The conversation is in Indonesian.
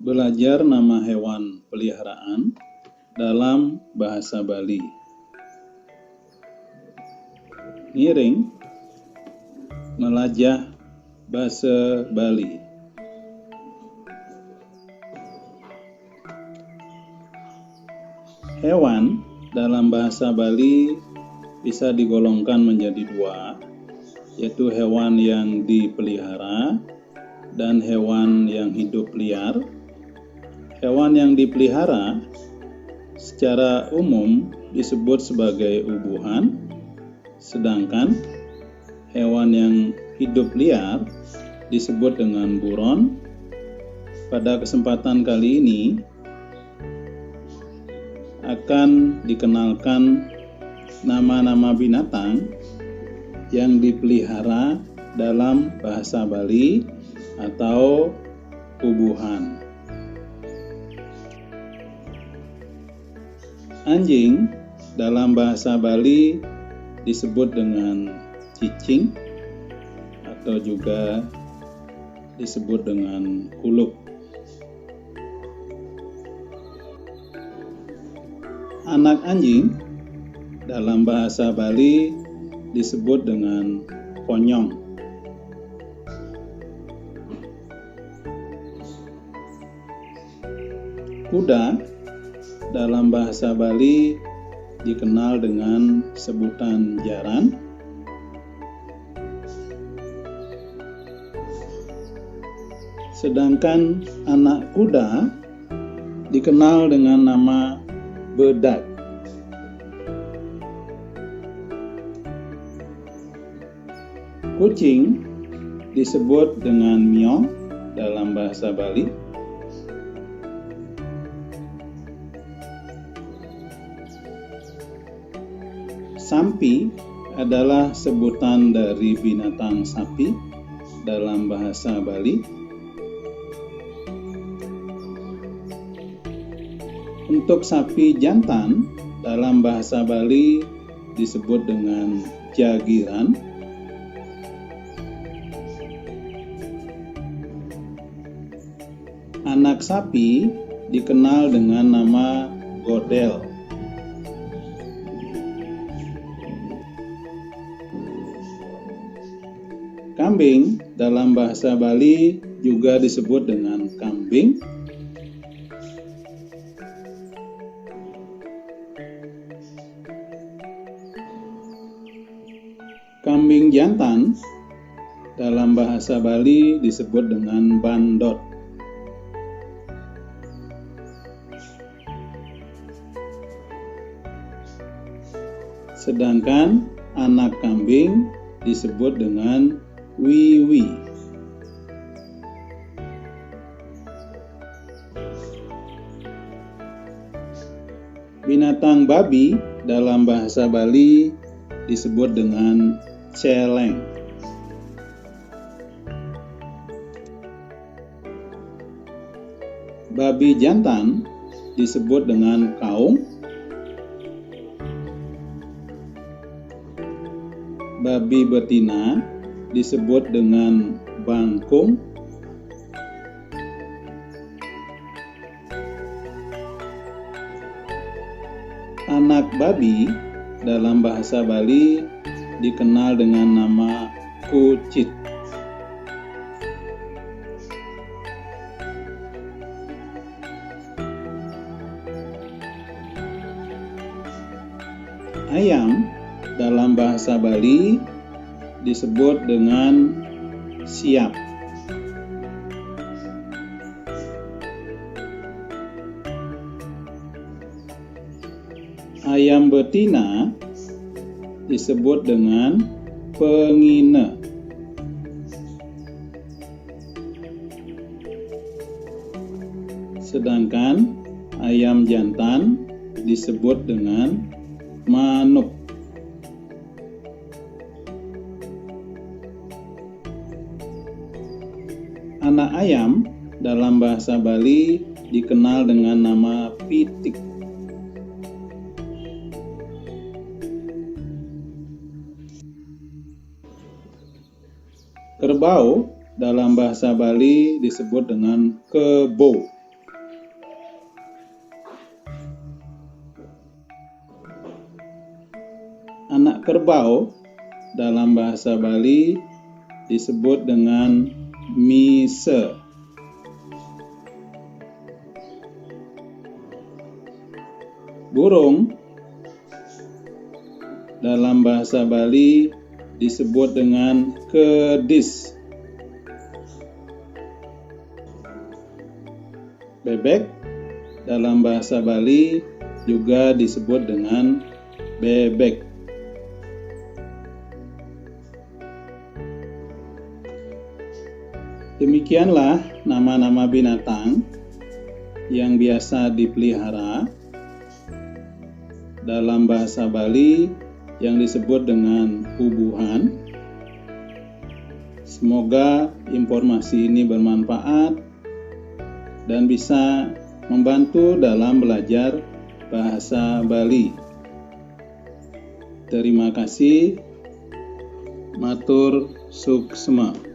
Belajar nama hewan peliharaan dalam bahasa Bali. Ngiring, melajah bahasa Bali. Hewan dalam bahasa Bali bisa digolongkan menjadi dua, yaitu hewan yang dipelihara dan hewan yang hidup liar. Hewan yang dipelihara secara umum disebut sebagai ubuhan, sedangkan hewan yang hidup liar disebut dengan buron. Pada kesempatan kali ini akan dikenalkan nama-nama binatang yang dipelihara dalam bahasa Bali atau ubuhan. Anjing dalam bahasa Bali disebut dengan cicing atau juga disebut dengan kuluk. Anak anjing dalam bahasa Bali disebut dengan ponyong. Kuda dalam bahasa Bali dikenal dengan sebutan jaran. Sedangkan anak kuda dikenal dengan nama bedak. Kucing disebut dengan miong dalam bahasa Bali. Sampi adalah sebutan dari binatang sapi dalam bahasa Bali. Untuk sapi jantan dalam bahasa Bali disebut dengan jagiran. Anak sapi dikenal dengan nama godel. Kambing dalam bahasa Bali juga disebut dengan kambing. Kambing jantan dalam bahasa Bali disebut dengan bandot. Sedangkan anak kambing disebut dengan wiwi. Binatang babi dalam bahasa Bali disebut dengan celeng. Babi jantan disebut dengan kaung. Babi betina disebut dengan bangkung. Anak babi dalam bahasa Bali dikenal dengan nama kucit. Ayam dalam bahasa Bali disebut dengan siap. Ayam betina disebut dengan pengine. Sedangkan ayam jantan disebut dengan manuk. Anak ayam dalam bahasa Bali dikenal dengan nama pitik. Kerbau dalam bahasa Bali disebut dengan kebo. kerbau dalam bahasa Bali disebut dengan mise. Burung dalam bahasa Bali disebut dengan kedis. Bebek dalam bahasa Bali juga disebut dengan bebek. Demikianlah nama-nama binatang yang biasa dipelihara dalam bahasa Bali yang disebut dengan ubuhan. Semoga informasi ini bermanfaat dan bisa membantu dalam belajar bahasa Bali. Terima kasih. Matur suksma.